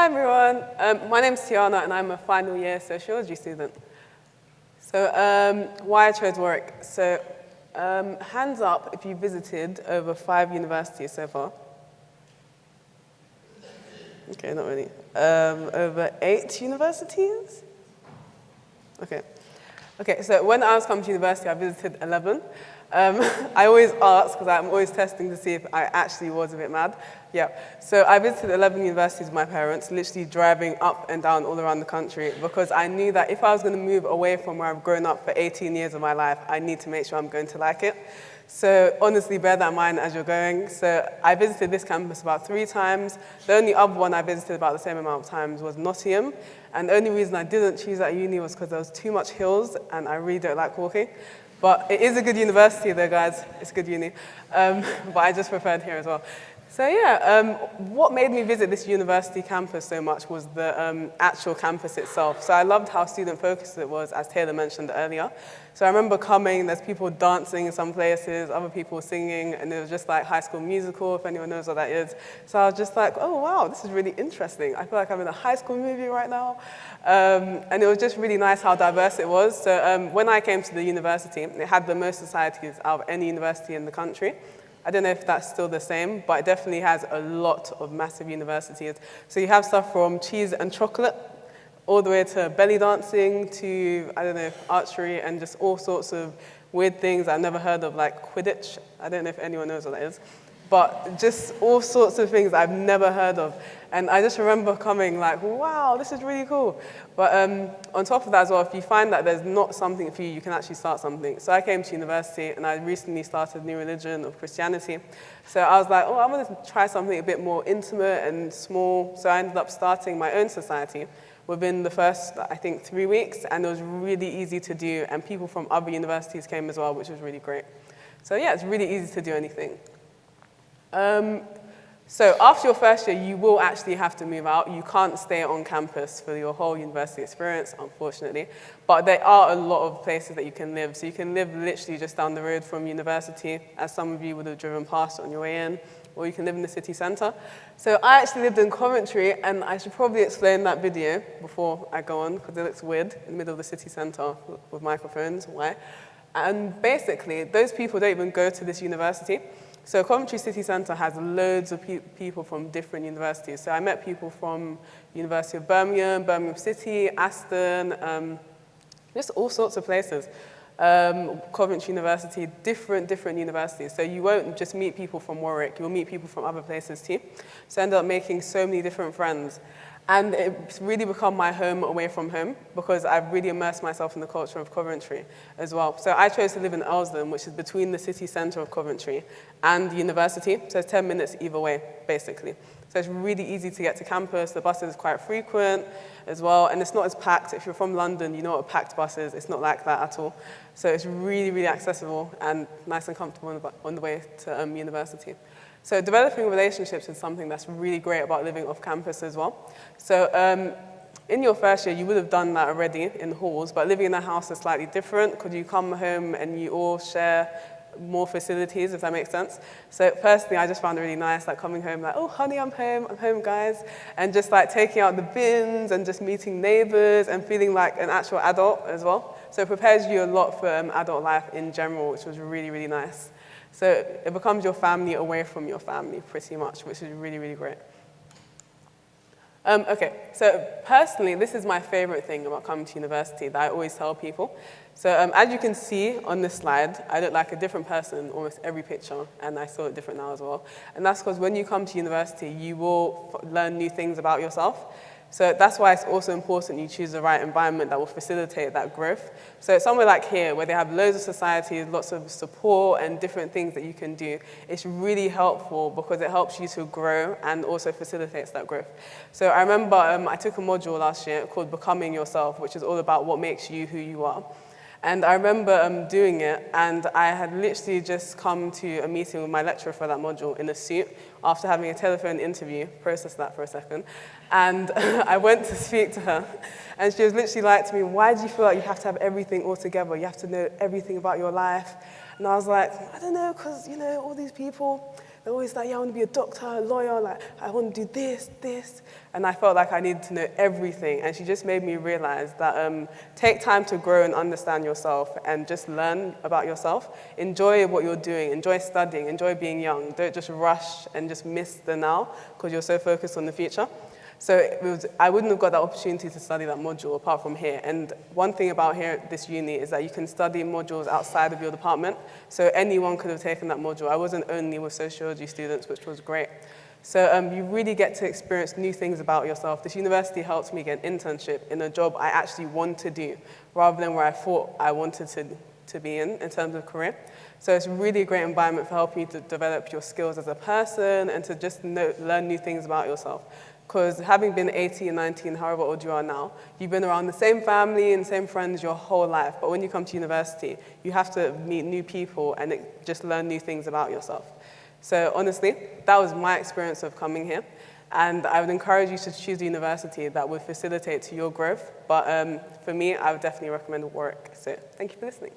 Hi everyone, my name's Tiana and I'm a final year sociology student. So why I chose Warwick. So hands up if you visited over 5 universities so far. Okay, not really. Over 8 universities? Okay, so when I was coming to university, I visited 11. I always ask, because I'm always testing to see if I actually was a bit mad. Yeah, so I visited 11 universities with my parents, literally driving up and down all around the country, because I knew that if I was going to move away from where I've grown up for 18 years of my life, I need to make sure I'm going to like it. So honestly, bear that in mind as you're going. So I visited this campus about 3 times. The only other one I visited about the same amount of times was Nottingham. And the only reason I didn't choose that uni was because there was too much hills, and I really don't like walking. But it is a good university though, guys. It's a good uni. But I just preferred here as well. So yeah, what made me visit this university campus so much was the actual campus itself. So I loved how student-focused it was, as Taylor mentioned earlier. So I remember coming, there's people dancing in some places, other people singing, and it was just like High School Musical, if anyone knows what that is. So I was just like, oh wow, this is really interesting. I feel like I'm in a high school movie right now. And it was just really nice how diverse it was. So when I came to the university, it had the most societies out of any university in the country. I don't know if that's still the same, but it definitely has a lot of massive universities. So you have stuff from cheese and chocolate, all the way to belly dancing, to, I don't know, archery, and just all sorts of weird things I've never heard of, like Quidditch. I don't know if anyone knows what that is. But just all sorts of things I've never heard of. And I just remember coming like, wow, this is really cool. But on top of that as well, if you find that there's not something for you, you can actually start something. So I came to university and I recently started a new religion of Christianity. So I was like, oh, I want to try something a bit more intimate and small. So I ended up starting my own society within the first, I think, 3 weeks. And it was really easy to do. And people from other universities came as well, which was really great. So yeah, it's really easy to do anything. So after your first year, you will actually have to move out. You can't stay on campus for your whole university experience, unfortunately. But there are a lot of places that you can live. So you can live literally just down the road from university, as some of you would have driven past on your way in, or you can live in the city centre. So I actually lived in Coventry, and I should probably explain that video before I go on, because it looks weird in the middle of the city centre with microphones. Why? And basically, those people don't even go to this university. So Coventry City Centre has loads of people from different universities. So I met people from University of Birmingham, Birmingham City, Aston, just all sorts of places. Coventry University, different universities. So you won't just meet people from Warwick, you'll meet people from other places too. So I ended up making so many different friends. And it's really become my home away from home, because I've really immersed myself in the culture of Coventry as well. So I chose to live in Elsdon, which is between the city centre of Coventry and the university. So it's 10 minutes either way, basically. So it's really easy to get to campus. The buses are quite frequent as well, and it's not as packed. If you're from London, you know what a packed bus is. It's not like that at all. So it's really accessible and nice and comfortable on the way to university. So developing relationships is something that's really great about living off campus as well. So in your first year, you would have done that already in halls, but living in a house is slightly different, because you come home and you all share more facilities, if that makes sense. So personally, I just found it really nice, like coming home, like, oh, honey, I'm home, guys. And just like taking out the bins and just meeting neighbors and feeling like an actual adult as well. So it prepares you a lot for adult life in general, which was really nice. So it becomes your family away from your family, pretty much, which is really great. Okay, so personally, this is my favorite thing about coming to university that I always tell people. So as you can see on this slide, I look like a different person in almost every picture, and I still look different now as well. And that's because when you come to university, you will learn new things about yourself. So that's why it's also important you choose the right environment that will facilitate that growth. So somewhere like here, where they have loads of societies, lots of support and different things that you can do, it's really helpful because it helps you to grow and also facilitates that growth. So I remember I took a module last year called Becoming Yourself, which is all about what makes you who you are. And I remember doing it, and I had literally just come to a meeting with my lecturer for that module in a suit after having a telephone interview. Process that for a second. And I went to speak to her, and she was literally like to me, why do you feel like you have to have everything all together? You have to know everything about your life. And I was like, I don't know, because, all these people. They're always like, yeah, I want to be a doctor, a lawyer, like, I want to do this. And I felt like I needed to know everything. And she just made me realize that take time to grow and understand yourself and just learn about yourself. Enjoy what you're doing, enjoy studying, enjoy being young. Don't just rush and just miss the now because you're so focused on the future. So I wouldn't have got that opportunity to study that module apart from here. And one thing about here at this uni is that you can study modules outside of your department. So anyone could have taken that module. I wasn't only with sociology students, which was great. So you really get to experience new things about yourself. This university helped me get an internship in a job I actually want to do, rather than where I thought I wanted to be in terms of career. So it's really a great environment for helping you to develop your skills as a person and to just learn new things about yourself. Because having been 18, 19, however old you are now, you've been around the same family and same friends your whole life. But when you come to university, you have to meet new people and just learn new things about yourself. So honestly, that was my experience of coming here. And I would encourage you to choose a university that would facilitate to your growth. But for me, I would definitely recommend Warwick. So thank you for listening.